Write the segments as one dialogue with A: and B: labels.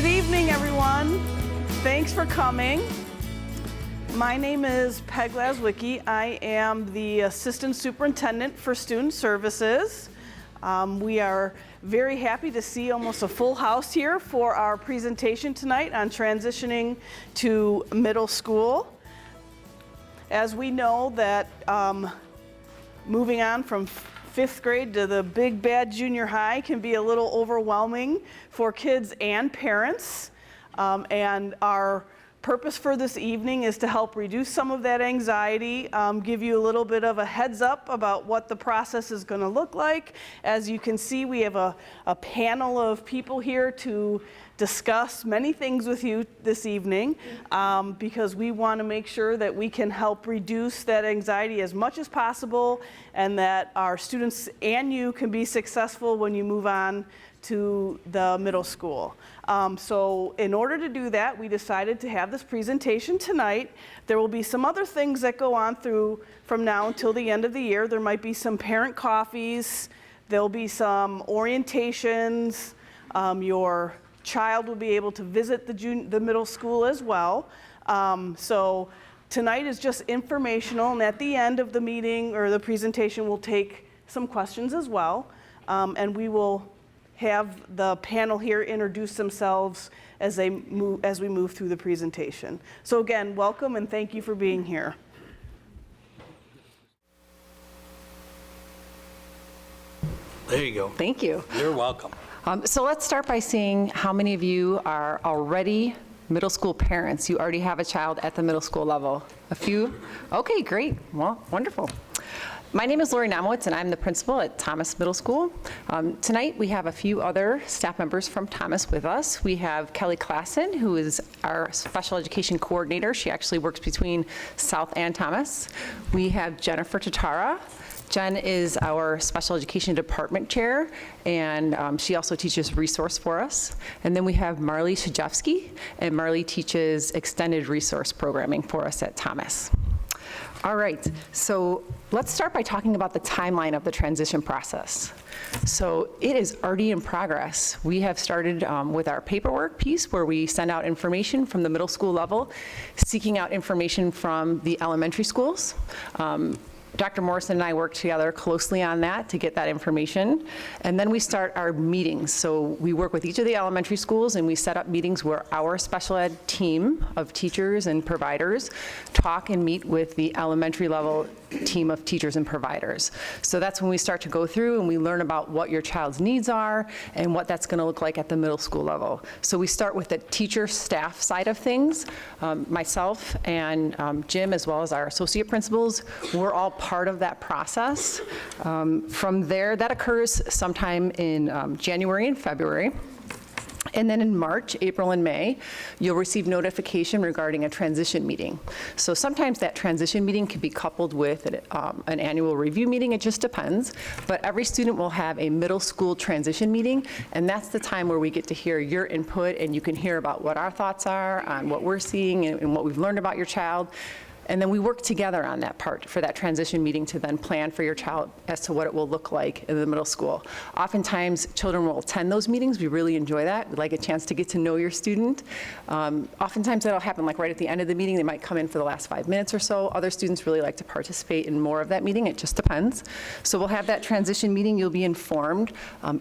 A: Good evening, everyone. Thanks for coming. My name is Peg Laswicki. I am the Assistant Superintendent for Student Services. We are very happy to see almost a full house here for our presentation tonight on transitioning to middle school. As we know that moving on from 5th grade to the big bad junior high can be a little overwhelming for kids and parents. And our purpose for this evening is to help reduce some of that anxiety, give you a little bit of a heads up about what the process is going to look like. As you can see, we have a panel of people here to discuss many things with you this evening, because we want to make sure that we can help reduce that anxiety as much as possible, and that our students and you can be successful when you move on to the middle school. So in order to do that, we decided to have this presentation tonight. There will be some other things that go on from now until the end of the year. There might be some parent coffees, there'll be some orientations, your child will be able to visit the middle school as well. So tonight is just informational, and at the end of the meeting or the presentation, we'll take some questions as well. And we will have the panel here introduce themselves as we move through the presentation. So again, welcome and thank you for being here.
B: There you go.
C: Thank you.
B: You're welcome.
C: So let's start by seeing how many of you are already middle school parents. You already have a child at the middle school level. A few? Okay, great. Well, wonderful. My name is Lori Namowitz, and I'm the principal at Thomas Middle School. Tonight, we have a few other staff members from Thomas with us. We have Kelly Klassen, who is our special education coordinator. She actually works between South and Thomas. We have Jennifer Tatara. Jen is our special education department chair, and she also teaches resource for us. And then we have Marley Shajewski, and Marley teaches extended resource programming for us at Thomas. All right, so let's start by talking about the timeline of the transition process. So it is already in progress. We have started with our paperwork piece, where we send out information from the middle school level, seeking out information from the elementary schools. Dr. Morrison and I work together closely on that to get that information. And then we start our meetings. So we work with each of the elementary schools, and we set up meetings where our special ed team of teachers and providers talk and meet with the elementary level team of teachers and providers. So that's when we start to go through and we learn about what your child's needs are and what that's going to look like at the middle school level. So we start with the teacher staff side of things. Myself and Jim, as well as our associate principals, we're all part of that process. From there, that occurs sometime in January and February. And then in March, April, and May, you'll receive notification regarding a transition meeting. So sometimes that transition meeting can be coupled with an annual review meeting. It just depends. But every student will have a middle school transition meeting, and that's the time where we get to hear your input, and you can hear about what our thoughts are on what we're seeing and what we've learned about your child. And then we work together on that part for that transition meeting to then plan for your child as to what it will look like in the middle school. Oftentimes, children will attend those meetings. We really enjoy that. We like a chance to get to know your student. Oftentimes, that'll happen like right at the end of the meeting. They might come in for the last 5 minutes or so. Other students really like to participate in more of that meeting. It just depends. So we'll have that transition meeting. You'll be informed.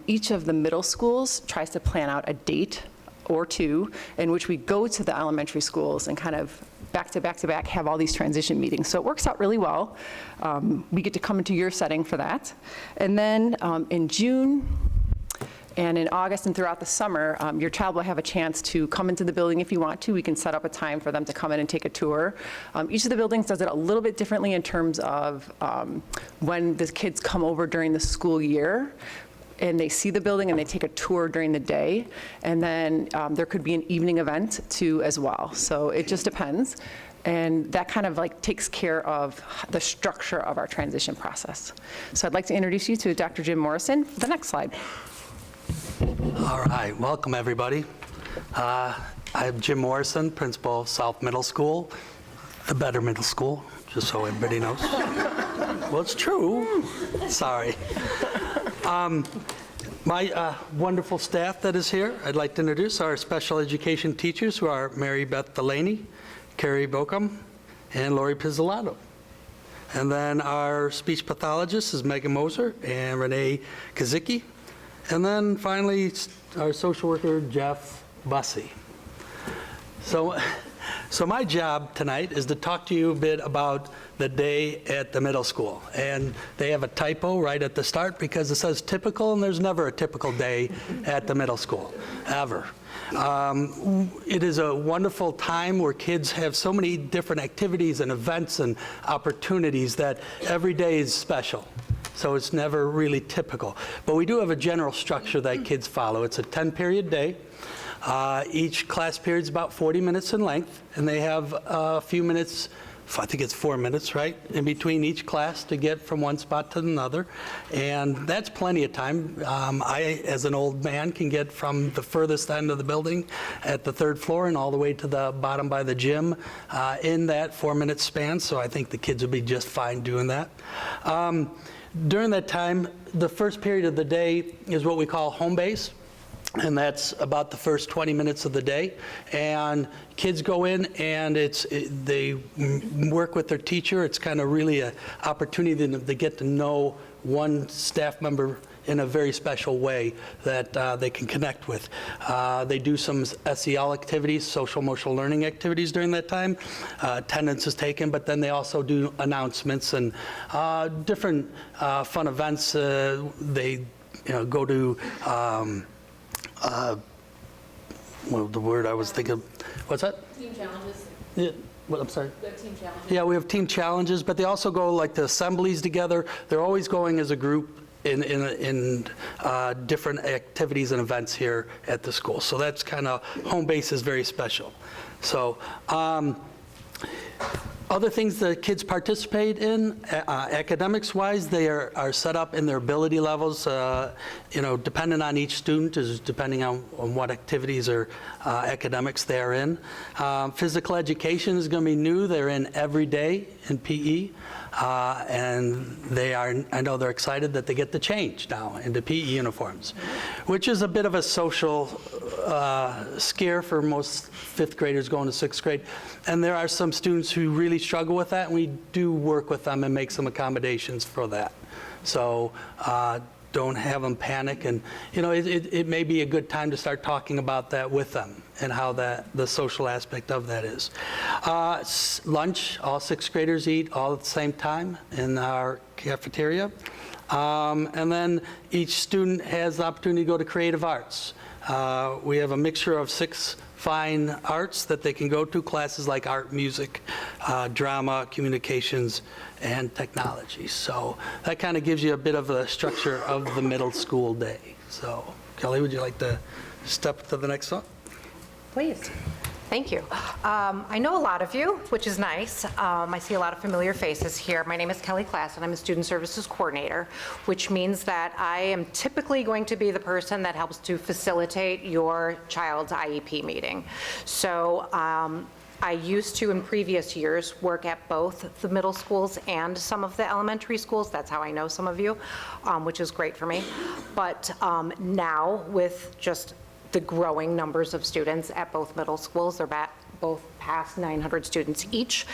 C: Each of the middle schools tries to plan out a date or two in which we go to the elementary schools and kind of back to back to back have all these transition meetings. So it works out really well. We get to come into your setting for that. And then in June and in August and throughout the summer, your child will have a chance to come into the building if you want to. We can set up a time for them to come in and take a tour. Each of the buildings does it a little bit differently in terms of when the kids come over during the school year, and they see the building and they take a tour during the day. And then there could be an evening event too as well. So it just depends. And that kind of like takes care of the structure of our transition process. So I'd like to introduce you to Dr. Jim Morrison. The next slide.
B: All right, welcome everybody. I'm Jim Morrison, principal of South Middle School, the better middle school, just so everybody knows. Well, it's true. Sorry. My wonderful staff that is here, I'd like to introduce our special education teachers, who are Mary Beth Delaney, Carrie Bokum, and Lori Pizzolatto. And then our speech pathologist is Megan Moser and Renee Kazicki. And then finally, our social worker, Jeff Bussey. So my job tonight is to talk to you a bit about the day at the middle school. And they have a typo right at the start because it says typical, and there's never a typical day at the middle school, ever. It is a wonderful time where kids have so many different activities and events and opportunities that every day is special. So it's never really typical. But we do have a general structure that kids follow. It's a 10-period day. Each class period is about 40 minutes in length, and they have a few minutes, I think it's 4 minutes, right, in between each class to get from one spot to another. And that's plenty of time. I, as an old man, can get from the furthest end of the building at the 3rd floor and all the way to the bottom by the gym in that 4-minute span, so I think the kids will be just fine doing that. During that time, the first period of the day is what we call home base. And that's about the first 20 minutes of the day. And kids go in and they work with their teacher. It's kind of really an opportunity to get to know one staff member in a very special way that they can connect with. They do some SEL activities, social emotional learning activities during that time. Attendance is taken, but then they also do announcements and different fun events. They go to well, the word I was thinking, what's that?
D: Team challenges.
B: Yeah, what, I'm sorry?
D: We have team challenges.
B: Yeah, we have team challenges, but they also go like to assemblies together. They're always going as a group in different activities and events here at the school. So that's kind of, home base is very special. So, other things that kids participate in, academics-wise, they are set up in their ability levels, dependent on each student, is depending on what activities or academics they are in. Physical education is going to be new. They're in every day in PE. And I know they're excited that they get to change now into PE uniforms, which is a bit of a social scare for most 5th graders going to 6th grade. And there are some students who really struggle with that, and we do work with them and make some accommodations for that. So don't have them panic, and it may be a good time to start talking about that with them and how the social aspect of that is. Lunch, all 6th graders eat all at the same time in our cafeteria. And then each student has the opportunity to go to creative arts. We have a mixture of 6 fine arts that they can go to, classes like art, music, drama, communications, and technology. So that kind of gives you a bit of a structure of the middle school day. So Kelly, would you like to step to the next one?
D: Please. Thank you. I know a lot of you, which is nice. I see a lot of familiar faces here. My name is Kelly Klass, and I'm a Student Services Coordinator, which means that I am typically going to be the person that helps to facilitate your child's IEP meeting. So I used to, in previous years, work at both the middle schools and some of the elementary schools. That's how I know some of you, which is great for me. But now, with just the growing numbers of students at both middle schools, they're both past 900 students each,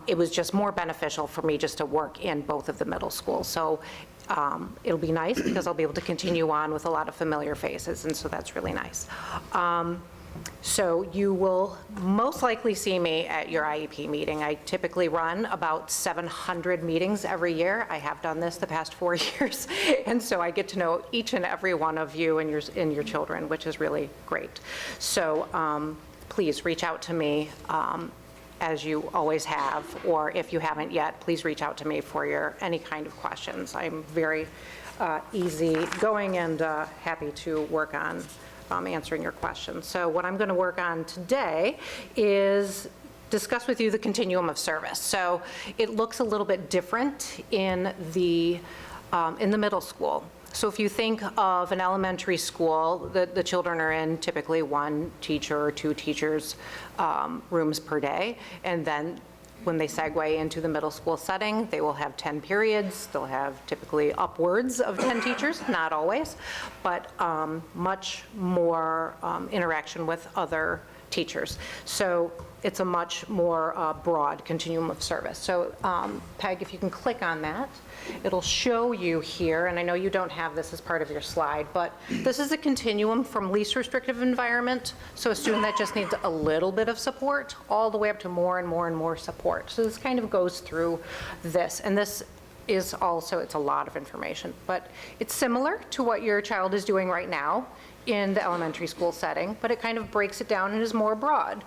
D: it was just more beneficial for me just to work in both of the middle schools. So it'll be nice because I'll be able to continue on with a lot of familiar faces, and so that's really nice. So you will most likely see me at your IEP meeting. I typically run about 700 meetings every year. I have done this the past 4 years, and so I get to know each and every one of you and your children, which is really great. So please reach out to me as you always have, or if you haven't yet, please reach out to me for any kind of questions. I'm very easygoing and happy to work on answering your questions. So what I'm going to work on today is discuss with you the continuum of service. So it looks a little bit different in the middle school. So if you think of an elementary school, the children are in typically 1 teacher or 2 teachers' rooms per day, and then when they segue into the middle school setting, they will have 10 periods. They'll have typically upwards of 10 teachers, not always, but much more interaction with other teachers. So it's a much more broad continuum of service. So Peg, if you can click on that, it'll show you here, and I know you don't have this as part of your slide, but this is a continuum from least restrictive environment, so a student that just needs a little bit of support, all the way up to more and more and more support. So this kind of goes through this, and this is also, it's a lot of information, but it's similar to what your child is doing right now in the elementary school setting, but it kind of breaks it down and is more broad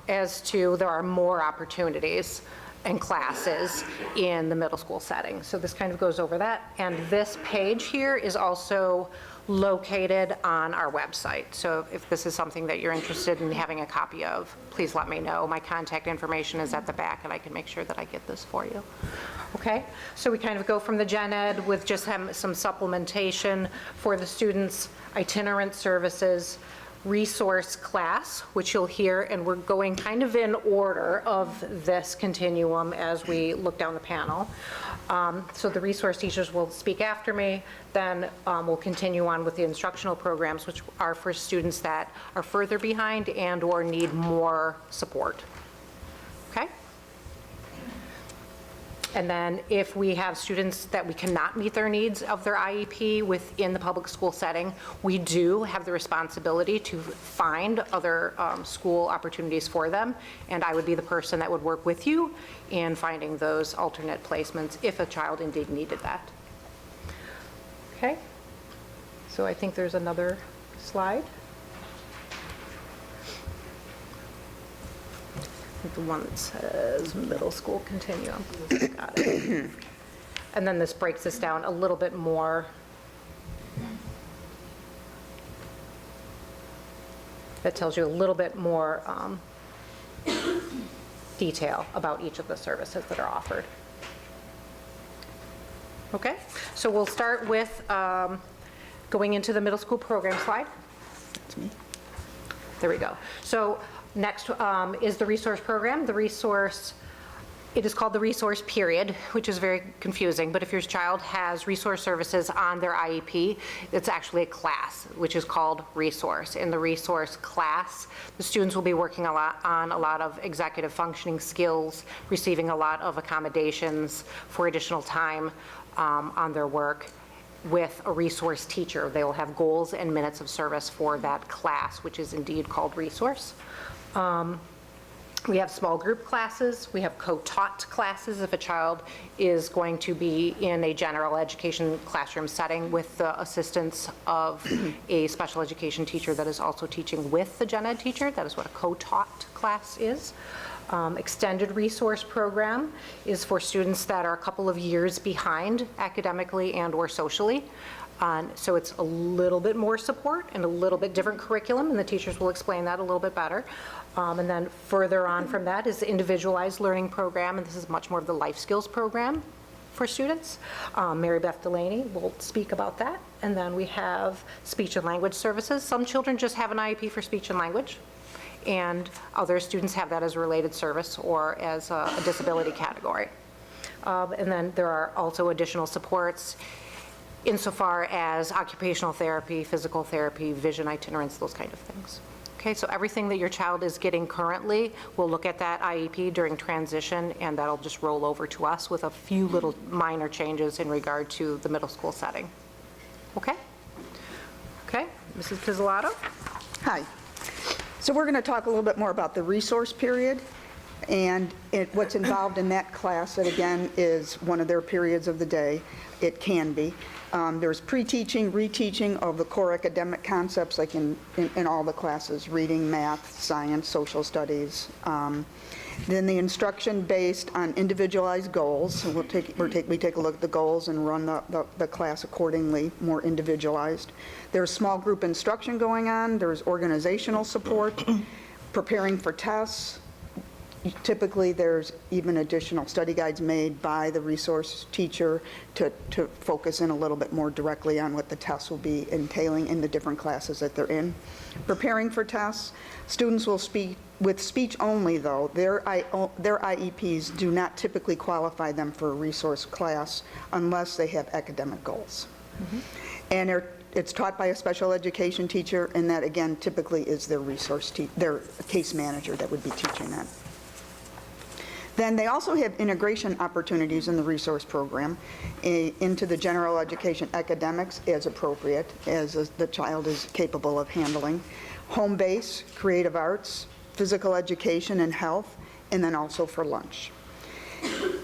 D: as to there are more opportunities and classes in the middle school setting. So this kind of goes over that. And this page here is also located on our website. So if this is something that you're interested in having a copy of, please let me know. My contact information is at the back, and I can make sure that I get this for you. Okay, so we kind of go from the gen ed with just some supplementation for the students, itinerant services, resource class, which you'll hear, and we're going kind of in order of this continuum as we look down the panel. So the resource teachers will speak after me, then we'll continue on with the instructional programs, which are for students that are further behind and or need more support. Okay? And then if we have students that we cannot meet their needs of their IEP within the public school setting, we do have the responsibility to find other school opportunities for them. And I would be the person that would work with you in finding those alternate placements if a child indeed needed that. Okay, so I think there's another slide. The one that says middle school continuum. Got it. And then this breaks this down a little bit more. That tells you a little bit more detail about each of the services that are offered. Okay, so we'll start with going into the middle school program slide. That's me. There we go. So next is the resource program. The resource, it is called the resource period, which is very confusing, but if your child has resource services on their IEP, it's actually a class, which is called resource. In the resource class, the students will be working on a lot of executive functioning skills, receiving a lot of accommodations for additional time on their work with a resource teacher. They will have goals and minutes of service for that class, which is indeed called resource. We have small group classes. We have co-taught classes if a child is going to be in a general education classroom setting with the assistance of a special education teacher that is also teaching with the gen ed teacher. That is what a co-taught class is. Extended resource program is for students that are a couple of years behind academically and or socially. So it's a little bit more support and a little bit different curriculum, and the teachers will explain that a little bit better. And then further on from that is the individualized learning program, and this is much more of the life skills program for students. Mary Beth Delaney will speak about that. And then we have speech and language services. Some children just have an IEP for speech and language, and other students have that as a related service or as a disability category. And then there are also additional supports insofar as occupational therapy, physical therapy, vision itinerants, those kind of things. Okay, so everything that your child is getting currently, we'll look at that IEP during transition, and that'll just roll over to us with a few little minor changes in regard to the middle school setting. Okay? Okay, Mrs. Pizzolato?
E: Hi. So we're going to talk a little bit more about the resource period and what's involved in that class. That again is one of their periods of the day. It can be. There's pre-teaching, reteaching of the core academic concepts, like in all the classes: reading, math, science, social studies. Then the instruction based on individualized goals. So we take a look at the goals and run the class accordingly, more individualized. There's small group instruction going on. There's organizational support, preparing for tests. Typically, there's even additional study guides made by the resource teacher to focus in a little bit more directly on what the tests will be entailing in the different classes that they're in. Preparing for tests, students will With speech only, though, their IEPs do not typically qualify them for a resource class unless they have academic goals. And it's taught by a special education teacher, and that, again, typically is their their case manager that would be teaching that. Then they also have integration opportunities in the resource program into the general education academics as appropriate, as the child is capable of handling. Home base, creative arts, physical education and health, and then also for lunch.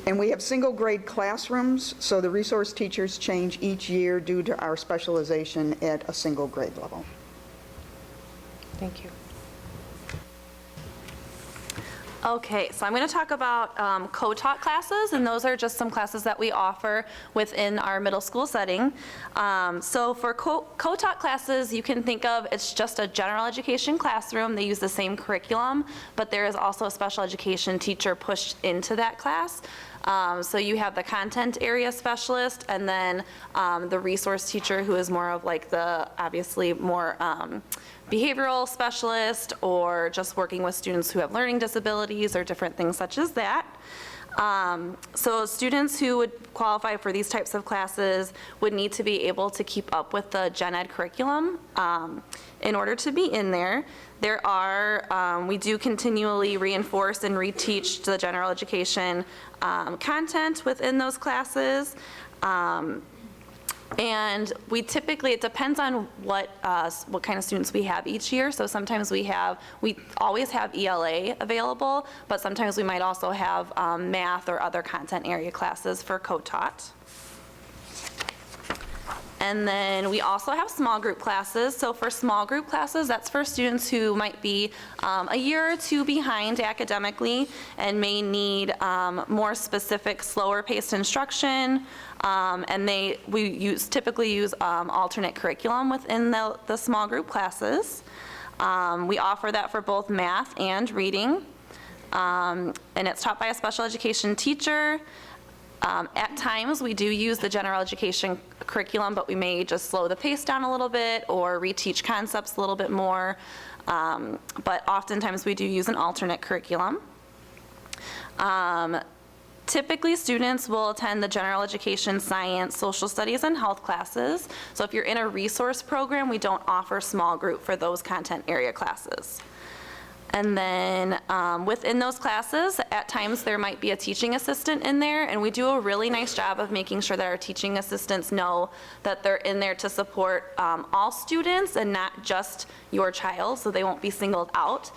E: And we have single grade classrooms, so the resource teachers change each year due to our specialization at a single grade level.
D: Thank you.
F: Okay, so I'm going to talk about co-taught classes, and those are just some classes that we offer within our middle school setting. So for co-taught classes, you can think of it's just a general education classroom. They use the same curriculum, but there is also a special education teacher pushed into that class. So you have the content area specialist, and then the resource teacher, who is more of like the, obviously more behavioral specialist, or just working with students who have learning disabilities or different things such as that. So students who would qualify for these types of classes would need to be able to keep up with the gen ed curriculum in order to be in there. There are, we do continually reinforce and reteach the general education content within those classes. And we typically, it depends on what kind of students we have each year. So sometimes we always have ELA available, but sometimes we might also have math or other content area classes for co-taught. And then we also have small group classes. So for small group classes, that's for students who might be a year or two behind academically and may need more specific, slower paced instruction. And we typically use alternate curriculum within the small group classes. We offer that for both math and reading. And it's taught by a special education teacher. At times, we do use the general education curriculum, but we may just slow the pace down a little bit or reteach concepts a little bit more. But oftentimes, we do use an alternate curriculum. Typically, students will attend the general education, science, social studies, and health classes. So if you're in a resource program, we don't offer small group for those content area classes. And then within those classes, at times there might be a teaching assistant in there, and we do a really nice job of making sure that our teaching assistants know that they're in there to support all students and not just your child, so they won't be singled out.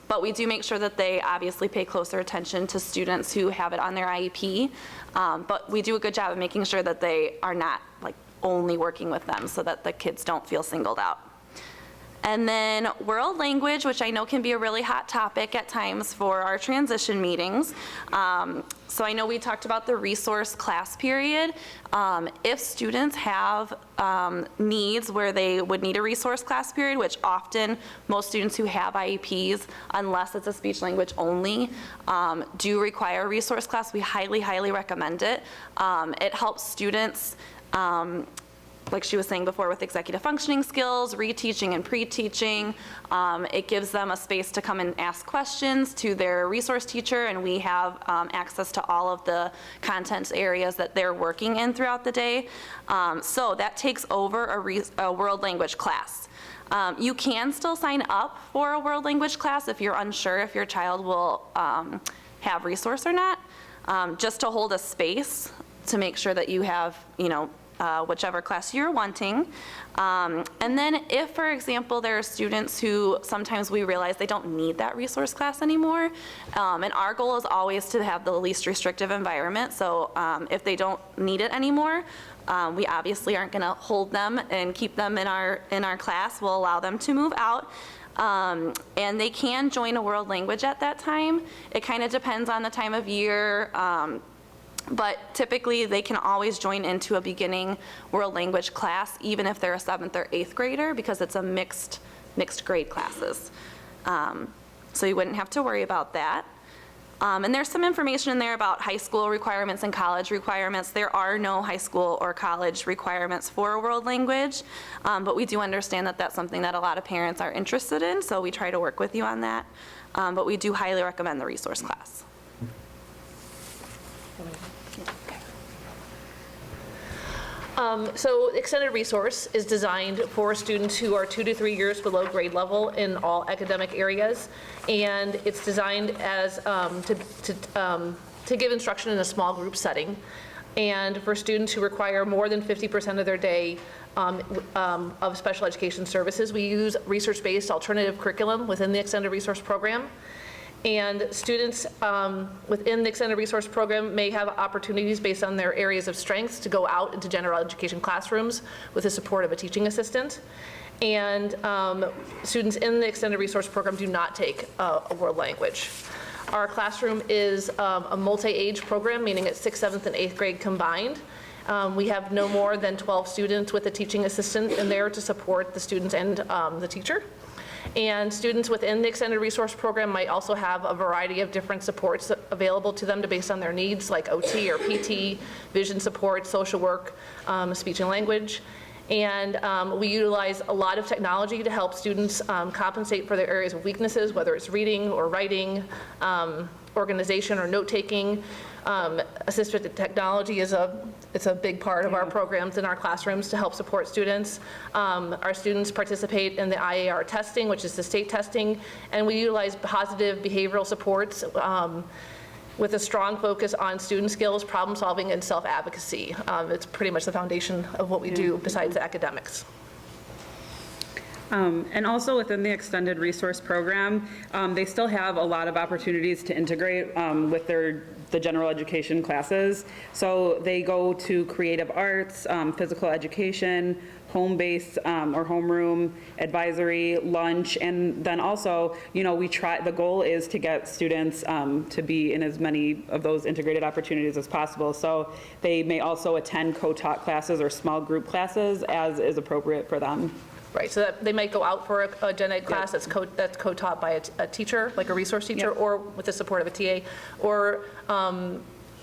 F: But we do make sure that they obviously pay closer attention to students who have it on their IEP. But we do a good job of making sure that they are not like only working with them so that the kids don't feel singled out. And then world language, which I know can be a really hot topic at times for our transition meetings. So I know we talked about the resource class period. If students have needs where they would need a resource class period, which often most students who have IEPs, unless it's a speech language only, do require a resource class, we highly, highly recommend it. It helps students like she was saying before, with executive functioning skills, reteaching and pre-teaching. It gives them a space to come and ask questions to their resource teacher, and we have access to all of the content areas that they're working in throughout the day. So that takes over a world language class. You can still sign up for a world language class if you're unsure if your child will have resource or not, just to hold a space to make sure that you have, whichever class you're wanting. And then if, for example, there are students who sometimes we realize they don't need that resource class anymore, and our goal is always to have the least restrictive environment. So if they don't need it anymore, we obviously aren't gonna hold them and keep them in our class. We'll allow them to move out. And they can join a world language at that time. It kind of depends on the time of year. But typically, they can always join into a beginning world language class, even if they're a 7th or 8th grader, because it's a mixed grade classes. So you wouldn't have to worry about that. And there's some information in there about high school requirements and college requirements. There are no high school or college requirements for a world language, but we do understand that that's something that a lot of parents are interested in, so we try to work with you on that. But we do highly recommend the resource class.
G: So extended resource is designed for students who are 2 to 3 years below grade level in all academic areas, and it's designed as to give instruction in a small group setting. And for students who require more than 50% of their day of special education services, we use research-based alternative curriculum within the extended resource program. And students within the extended resource program may have opportunities based on their areas of strengths to go out into general education classrooms with the support of a teaching assistant. And students in the extended resource program do not take a world language. Our classroom is a multi-age program, meaning it's 6th, 7th, and 8th grade combined. We have no more than 12 students with a teaching assistant in there to support the students and the teacher. And students within the extended resource program might also have a variety of different supports available to them based on their needs, like OT or PT, vision support, social work, speech and language. And we utilize a lot of technology to help students compensate for their areas of weaknesses, whether it's reading or writing, organization or note-taking. Assistive technology is a big part of our programs in our classrooms to help support students. Our students participate in the IAR testing, which is the state testing, and we utilize positive behavioral supports with a strong focus on student skills, problem solving, and self-advocacy. It's pretty much the foundation of what we do besides the academics.
H: And also within the extended resource program, they still have a lot of opportunities to integrate with the general education classes. So they go to creative arts, physical education, home-based or homeroom, advisory, lunch, and then also, the goal is to get students to be in as many of those integrated opportunities as possible. So they may also attend co-taught classes or small group classes as is appropriate for them.
G: Right, so that they might go out for a gen ed class that's co-taught by a teacher, like a resource teacher, or with the support of a TA, or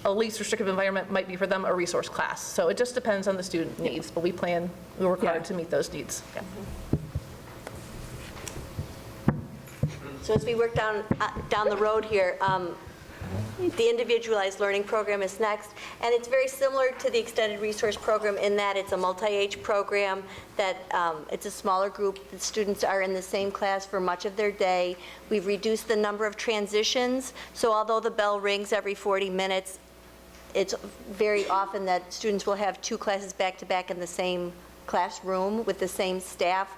G: a least restrictive environment might be for them a resource class. So it just depends on the student needs, but we work hard to meet those needs. Yeah.
I: So as we work down the road here, the Individualized Learning Program is next, and it's very similar to the Extended Resource Program in that it's a multi-age program, that it's a smaller group. The students are in the same class for much of their day. We've reduced the number of transitions, so although the bell rings every 40 minutes, it's very often that students will have 2 classes back-to-back in the same classroom with the same staff,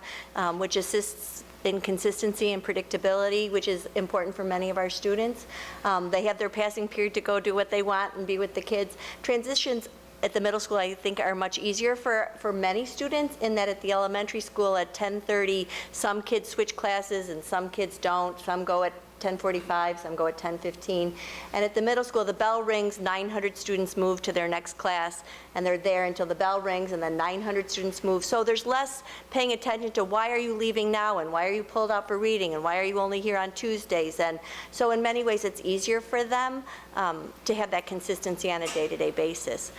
I: which assists in consistency and predictability, which is important for many of our students. They have their passing period to go do what they want and be with the kids. Transitions at the middle school, I think, are much easier for many students, in that at the elementary school at 10:30, some kids switch classes and some kids don't. Some go at 10:45, some go at 10:15. And at the middle school, the bell rings, 900 students move to their next class, and they're there until the bell rings, and then 900 students move. So there's less paying attention to why are you leaving now, and why are you pulled out for reading, and why are you only here on Tuesdays. And so in many ways, it's easier for them to have that consistency on a day-to-day basis.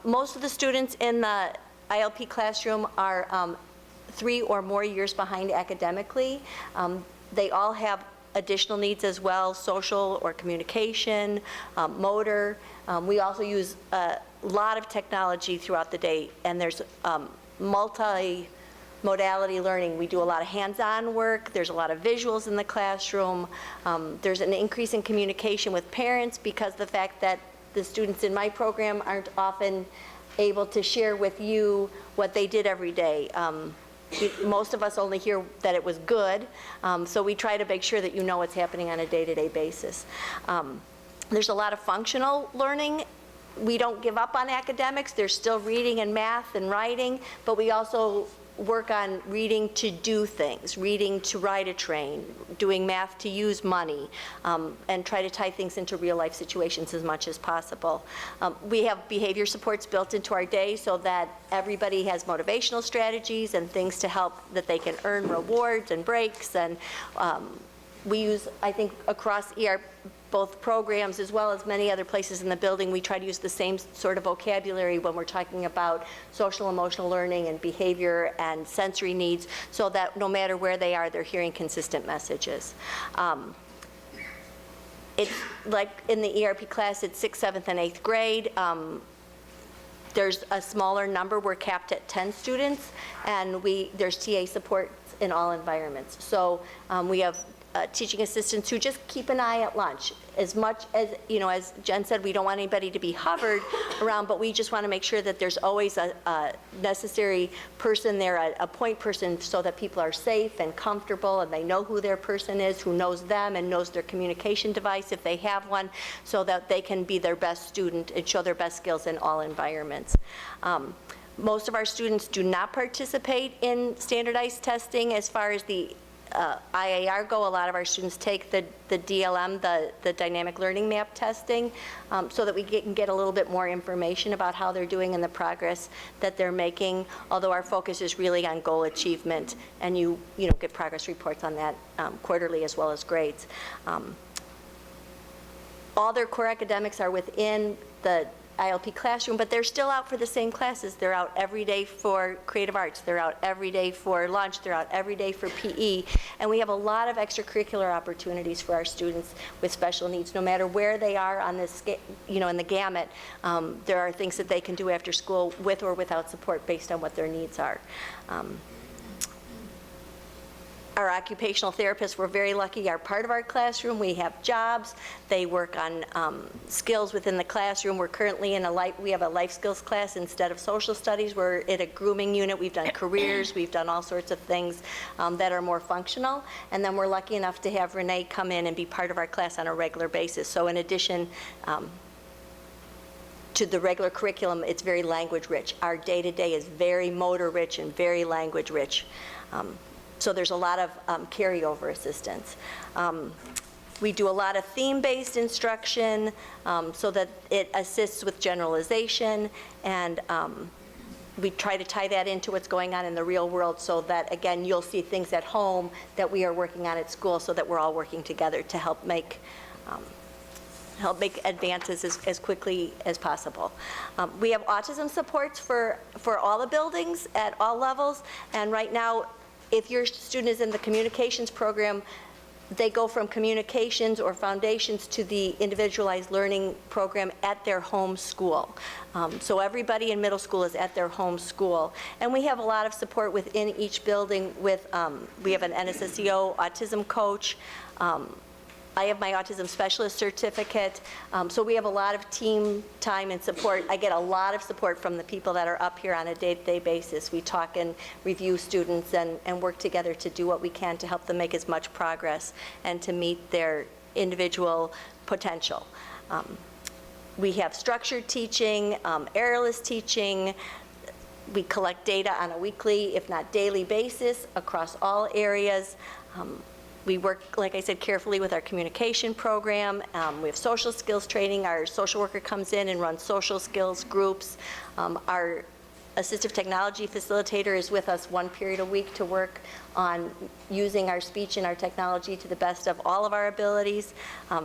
I: Most of the students in the ILP classroom are 3 or more years behind academically. They all have additional needs as well, social or communication, motor. We also use a lot of technology throughout the day, and there's multi-modality learning. We do a lot of hands-on work. There's a lot of visuals in the classroom. There's an increase in communication with parents because the fact that the students in my program aren't often able to share with you what they did every day. Most of us only hear that it was good, so we try to make sure that you know what's happening on a day-to-day basis. There's a lot of functional learning. We don't give up on academics. There's still reading and math and writing, but we also work on reading to do things, reading to ride a train, doing math to use money, and try to tie things into real-life situations as much as possible. We have behavior supports built into our day so that everybody has motivational strategies and things to help that they can earn rewards and breaks. And we use, I think, across both programs as well as many other places in the building, we try to use the same sort of vocabulary when we're talking about social emotional learning and behavior and sensory needs, so that no matter where they are, they're hearing consistent messages. It's like in the ERP class, it's 6th, 7th, and 8th grade. There's a smaller number. We're capped at 10 students, and there's TA support in all environments. So we have teaching assistants who just keep an eye at lunch. As much as, as Jen said, we don't want anybody to be hovered around, but we just want to make sure that there's always a necessary person there, a point person, so that people are safe and comfortable and they know who their person is, who knows them and knows their communication device if they have one, so that they can be their best student and show their best skills in all environments. Most of our students do not participate in standardized testing. As far as the IAR go, a lot of our students take the DLM, the dynamic learning map testing, so that we can get a little bit more information about how they're doing and the progress that they're making, although our focus is really on goal achievement, and you get progress reports on that quarterly as well as grades. All their core academics are within the ILP classroom, but they're still out for the same classes. They're out every day for creative arts. They're out every day for lunch. They're out every day for PE. And we have a lot of extracurricular opportunities for our students with special needs. No matter where they are on this, in the gamut, there are things that they can do after school with or without support based on what their needs are. Our occupational therapists, we're very lucky, are part of our classroom. We have jobs. They work on skills within the classroom. We're currently we have a life skills class instead of social studies. We're in a grooming unit. We've done careers. We've done all sorts of things that are more functional. And then we're lucky enough to have Renee come in and be part of our class on a regular basis. So in addition to the regular curriculum, it's very language rich. Our day-to-day is very motor rich and very language rich. So there's a lot of carryover assistance. We do a lot of theme-based instruction so that it assists with generalization, and we try to tie that into what's going on in the real world, so that, again, you'll see things at home that we are working on at school, so that we're all working together to help make advances as quickly as possible. We have Autism Supports for all the buildings at all levels, and right now, if your student is in the communications program, they go from communications or foundations to the individualized learning program at their home school. So everybody in middle school is at their home school. And we have a lot of support within each building with, we have an NSSEO autism coach. I have my autism specialist certificate. So we have a lot of team time and support. I get a lot of support from the people that are up here on a day-to-day basis. We talk and review students and work together to do what we can to help them make as much progress and to meet their individual potential. We have structured teaching, errorless teaching. We collect data on a weekly, if not daily basis across all areas. We work, like I said, carefully with our communication program. We have social skills training. Our social worker comes in and runs social skills groups. Our assistive technology facilitator is with us one period a week to work on using our speech and our technology to the best of all of our abilities.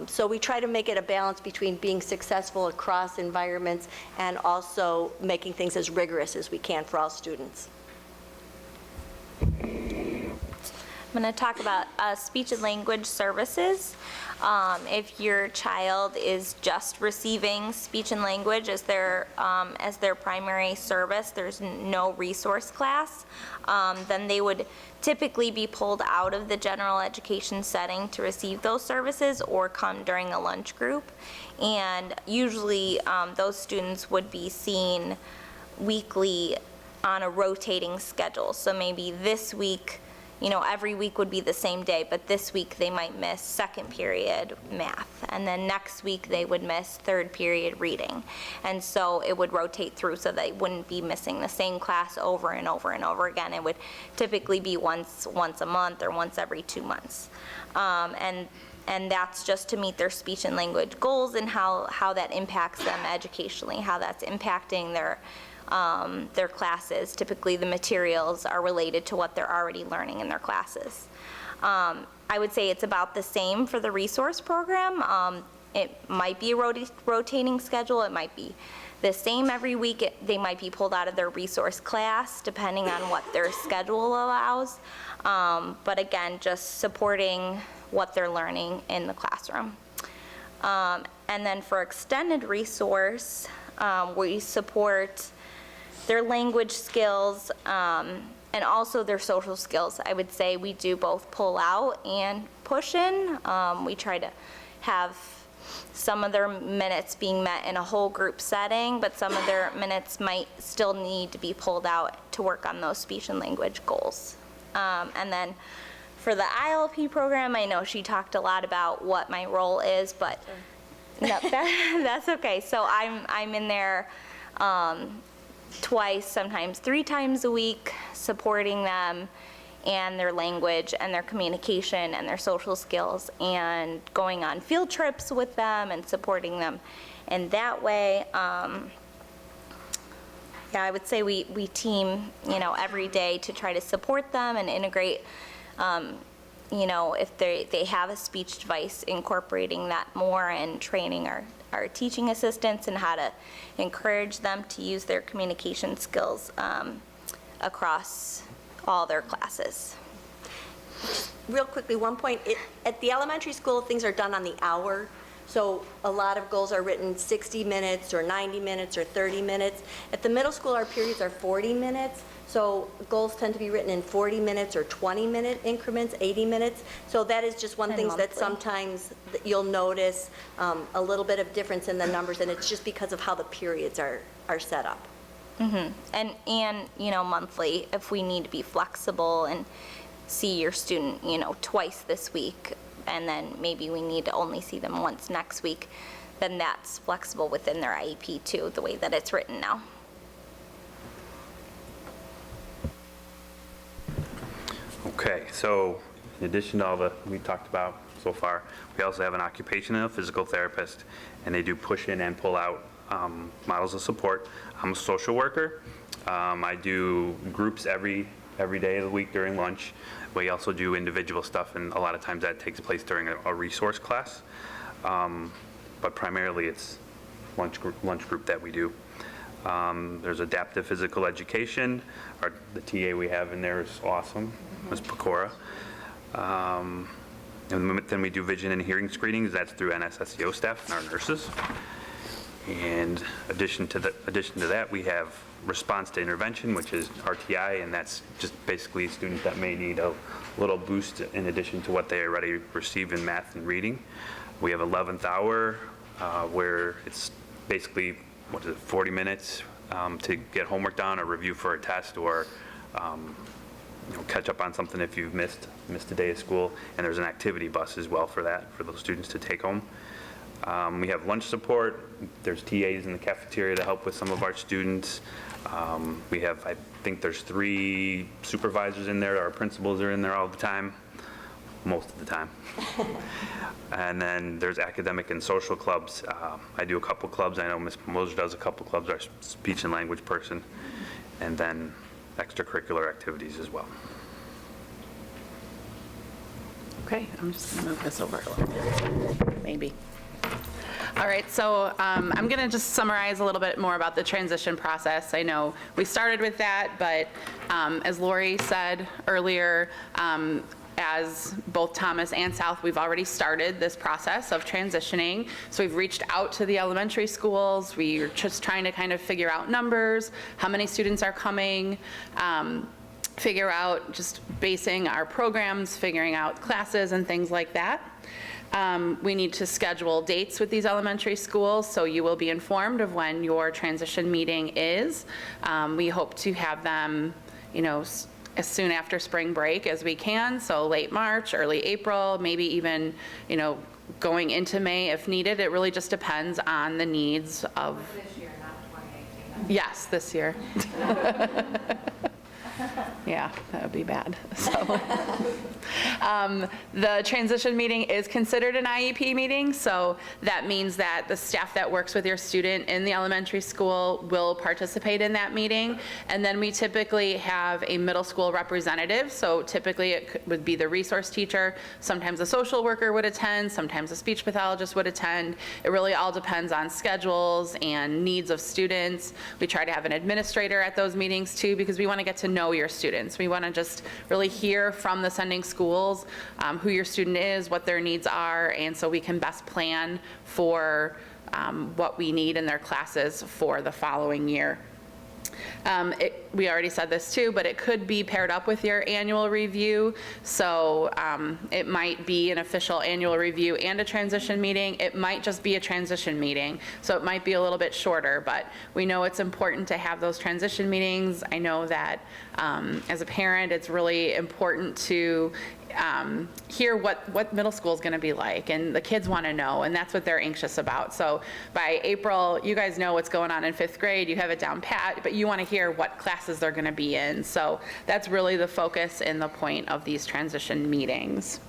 I: So we try to make it a balance between being successful across environments and also making things as rigorous as we can for all students.
F: I'm going to talk about speech and language services. If your child is just receiving speech and language as their primary service, there's no resource class, then they would typically be pulled out of the general education setting to receive those services or come during a lunch group. And usually those students would be seen weekly on a rotating schedule. So maybe this week, every week would be the same day, but this week they might miss second period math, and then next week they would miss third period reading. And so it would rotate through so they wouldn't be missing the same class over and over and over again. It would typically be once a month or once every 2 months. And that's just to meet their speech and language goals and how that impacts them educationally, how that's impacting their classes. Typically the materials are related to what they're already learning in their classes. I would say it's about the same for the resource program. It might be a rotating schedule, it might be the same every week, they might be pulled out of their resource class, depending on what their schedule allows. But again, just supporting what they're learning in the classroom. And then for extended resource, we support their language skills and also their social skills. I would say we do both pull out and push in. We try to have some of their minutes being met in a whole group setting, but some of their minutes might still need to be pulled out to work on those speech and language goals. And then for the ILP program, I know she talked a lot about what my role is, but no, that's okay. So I'm in there twice, sometimes 3 times a week, supporting them and their language and their communication and their social skills, and going on field trips with them and supporting them. And that way, yeah, I would say we team, every day to try to support them and integrate, if they have a speech device, incorporating that more and training our teaching assistants and how to encourage them to use their communication skills across all their classes.
I: Real quickly, one point, at the elementary school, things are done on the hour. So a lot of goals are written 60 minutes or 90 minutes or 30 minutes. At the middle school, our periods are 40 minutes. So goals tend to be written in 40 minutes or 20-minute increments, 80 minutes. So that is just one thing that sometimes you'll notice a little bit of difference in the numbers, and it's just because of how the periods are set up.
F: Mm-hmm. And monthly, if we need to be flexible and see your student, twice this week, and then maybe we need to only see them once next week, then that's flexible within their IEP too, the way that it's written now.
J: Okay, so in addition to all the we talked about so far, we also have an occupational physical therapist, and they do push in and pull out models of support. I'm a social worker. I do groups every day of the week during lunch. We also do individual stuff, and a lot of times that takes place during a resource class. But primarily it's lunch group that we do. There's adaptive physical education. The TA we have in there is awesome, Ms. Pecora. And then we do vision and hearing screenings. That's through NSSEO staff and our nurses. And addition to that, we have response to intervention, which is RTI, and that's just basically students that may need a little boost in addition to what they already received in math and reading. We have 11th hour, where it's basically 40 minutes to get homework done or review for a test, or catch up on something if you've missed a day of school. And there's an activity bus as well for that, for those students to take home. We have lunch support. There's TAs in the cafeteria to help with some of our students. We have, I think there's 3 supervisors in there. Our principals are in there all the time, most of the time. And then there's academic and social clubs. I do a couple clubs. I know Ms. Moser does a couple clubs, our speech and language person. And then extracurricular activities as well.
K: Okay, I'm just going to move this over a little bit, maybe. All right, so I'm going to just summarize a little bit more about the transition process. I know we started with that, but as Lori said earlier, as both Thomas and South, we've already started this process of transitioning. So we've reached out to the elementary schools. We're just trying to kind of figure out numbers, how many students are coming, figure out just basing our programs, figuring out classes and things like that. We need to schedule dates with these elementary schools, so you will be informed of when your transition meeting is. We hope to have them, as soon after spring break as we can, so late March, early April, maybe even, going into May if needed. It really just depends on the needs of... This year, not 2018. Yes, this year. Yeah, that would be bad. So, the transition meeting is considered an IEP meeting, so that means that the staff that works with your student in the elementary school will participate in that meeting. And then we typically have a middle school representative, so typically it would be the resource teacher. Sometimes a social worker would attend, sometimes a speech pathologist would attend. It really all depends on schedules and needs of students. We try to have an administrator at those meetings too, because we want to get to know your students. We want to just really hear from the sending schools who your student is, what their needs are, and so we can best plan for what we need in their classes for the following year. We already said this too, but it could be paired up with your annual review. So it might be an official annual review and a transition meeting. It might just be a transition meeting. So it might be a little bit shorter, but we know it's important to have those transition meetings. I know that as a parent, it's really important to hear what middle school is going to be like, and the kids want to know, and that's what they're anxious about. So by April, you guys know what's going on in 5th grade, you have it down pat, but you want to hear what classes they're going to be in. So that's really the focus and the point of these transition meetings.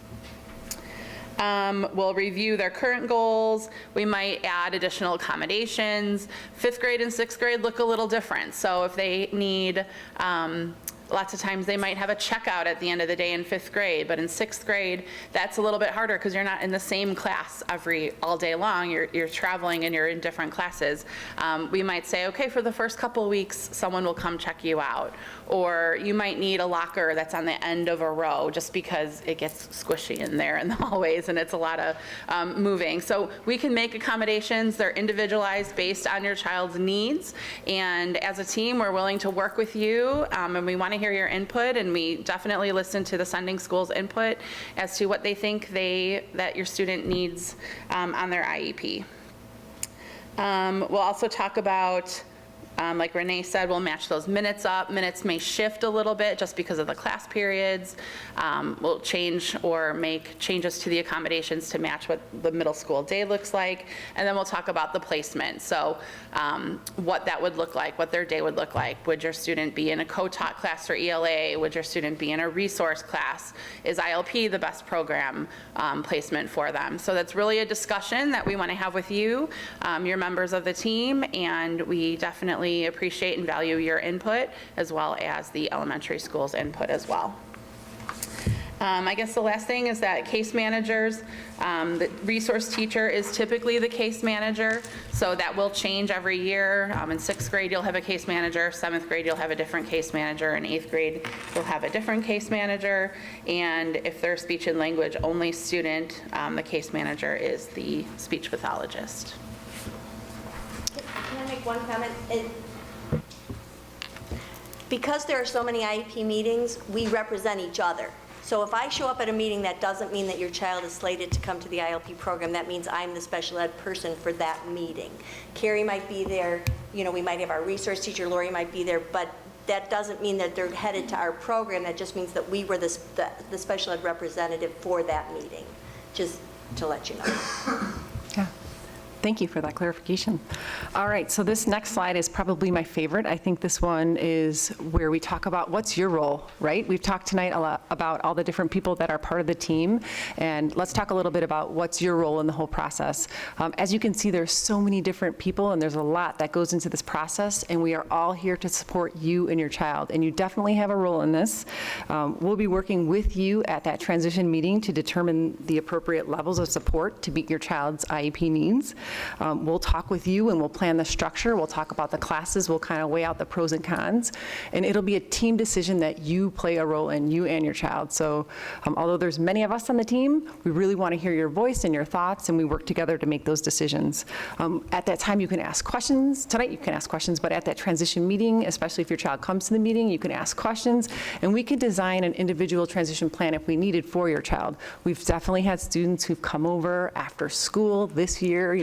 K: We'll review their current goals. We might add additional accommodations. 5th grade and 6th grade look a little different. So if they need lots of times they might have a checkout at the end of the day in 5th grade, but in 6th grade, that's a little bit harder because you're not in the same class all day long. You're traveling and you're in different classes. We might say, okay, for the first couple weeks, someone will come check you out. Or you might need a locker that's on the end of a row just because it gets squishy in there in the hallways and it's a lot of moving. So we can make accommodations. They're individualized based on your child's needs. And as a team, we're willing to work with you, and we want to hear your input, and we definitely listen to the sending school's input as to what they think that your student needs on their IEP. We'll also talk about, like Renee said, we'll match those minutes up. Minutes may shift a little bit just because of the class periods. We'll change or make changes to the accommodations to match what the middle school day looks like. And then we'll talk about the placement. So what that would look like, what their day would look like. Would your student be in a co-taught class for ELA? Would your student be in a resource class? Is ILP the best program placement for them? So that's really a discussion that we want to have with you, your members of the team, and we definitely appreciate and value your input as well as the elementary school's input as well. I guess the last thing is that case managers, the resource teacher is typically the case manager, so that will change every year. In 6th grade, you'll have a case manager. 7th grade, you'll have a different case manager. In 8th grade, you'll have a different case manager. And if they're a speech and language only student, the case manager is the speech pathologist.
I: Can I make one comment? Because there are so many IEP meetings, we represent each other. So if I show up at a meeting, that doesn't mean that your child is slated to come to the ILP program. That means I'm the special ed person for that meeting. Carrie might be there, we might have our resource teacher, Lori might be there, but that doesn't mean that they're headed to our program. That just means that we were the special ed representative for that meeting, just to let you know.
C: Yeah. Thank you for that clarification. All right, so this next slide is probably my favorite. I think this one is where we talk about what's your role, right? We've talked tonight a lot about all the different people that are part of the team, and let's talk a little bit about what's your role in the whole process. As you can see, there's so many different people, and there's a lot that goes into this process, and we are all here to support you and your child, and you definitely have a role in this. We'll be working with you at that transition meeting to determine the appropriate levels of support to meet your child's IEP needs. We'll talk with you and we'll plan the structure. We'll talk about the classes. We'll kind of weigh out the pros and cons. And it'll be a team decision that you play a role in, you and your child. So although there's many of us on the team, we really want to hear your voice and your thoughts, and we work together to make those decisions. At that time, you can ask questions. Tonight, you can ask questions, but at that transition meeting, especially if your child comes to the meeting, you can ask questions, and we can design an individual transition plan if we needed for your child. We've definitely had students who've come over after school this year,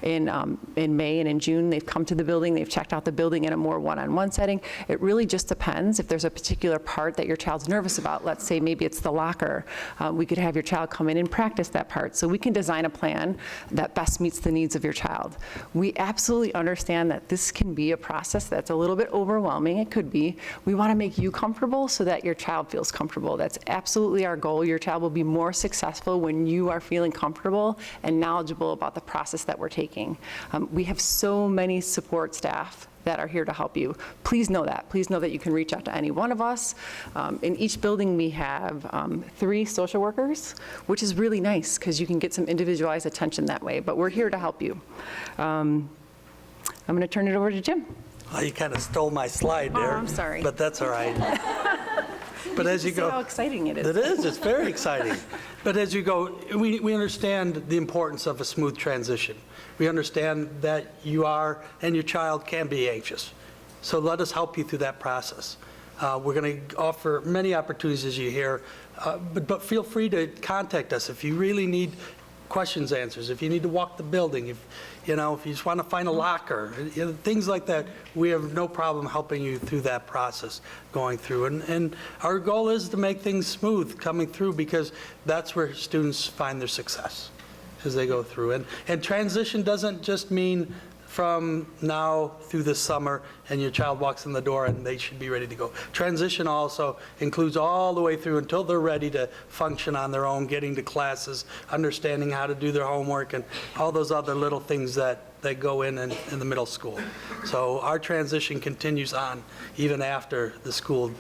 C: now in May and in June. They've come to the building, they've checked out the building in a more one-on-one setting. It really just depends. If there's a particular part that your child's nervous about, let's say maybe it's the locker, we could have your child come in and practice that part. So we can design a plan that best meets the needs of your child. We absolutely understand that this can be a process that's a little bit overwhelming. It could be. We want to make you comfortable so that your child feels comfortable. That's absolutely our goal. Your child will be more successful when you are feeling comfortable and knowledgeable about the process that we're taking. We have so many support staff that are here to help you. Please know that. Please know that you can reach out to any one of us. In each building, we have 3 social workers, which is really nice because you can get some individualized attention that way, but we're here to help you. I'm going to turn it over to Jim.
B: Well, you kind of stole my slide there.
C: I'm sorry.
B: But that's all right. But as you go,
C: how exciting it is.
B: It is, it's very exciting. But as you go, we understand the importance of a smooth transition. We understand that you are and your child can be anxious. So let us help you through that process. We're going to offer many opportunities as you hear, but feel free to contact us if you really need questions answers, if you need to walk the building, if you just want to find a locker, things like that. We have no problem helping you through that process going through. And our goal is to make things smooth coming through, because that's where students find their success as they go through. And transition doesn't just mean from now through the summer and your child walks in the door and they should be ready to go. Transition also includes all the way through until they're ready to function on their own, getting to classes, understanding how to do their homework, and all those other little things that go in the middle school. So our transition continues on even after the school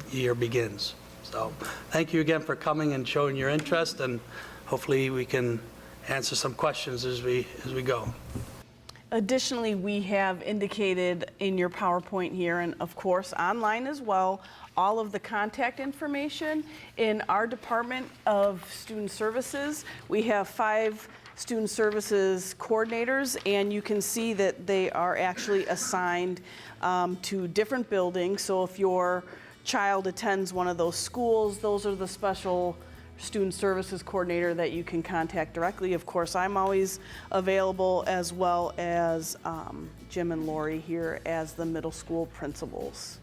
B: year begins. So thank you again for coming and showing your interest, and hopefully we can answer some questions as we go.
A: Additionally, we have indicated in your PowerPoint here, and of course online as well, all of the contact information in our Department of Student Services. We have 5 Student Services coordinators, and you can see that they are actually assigned to different buildings. So if your child attends one of those schools, those are the special Student Services coordinator that you can contact directly. Of course, I'm always available, as well as Jim and Lori here as the middle school principals.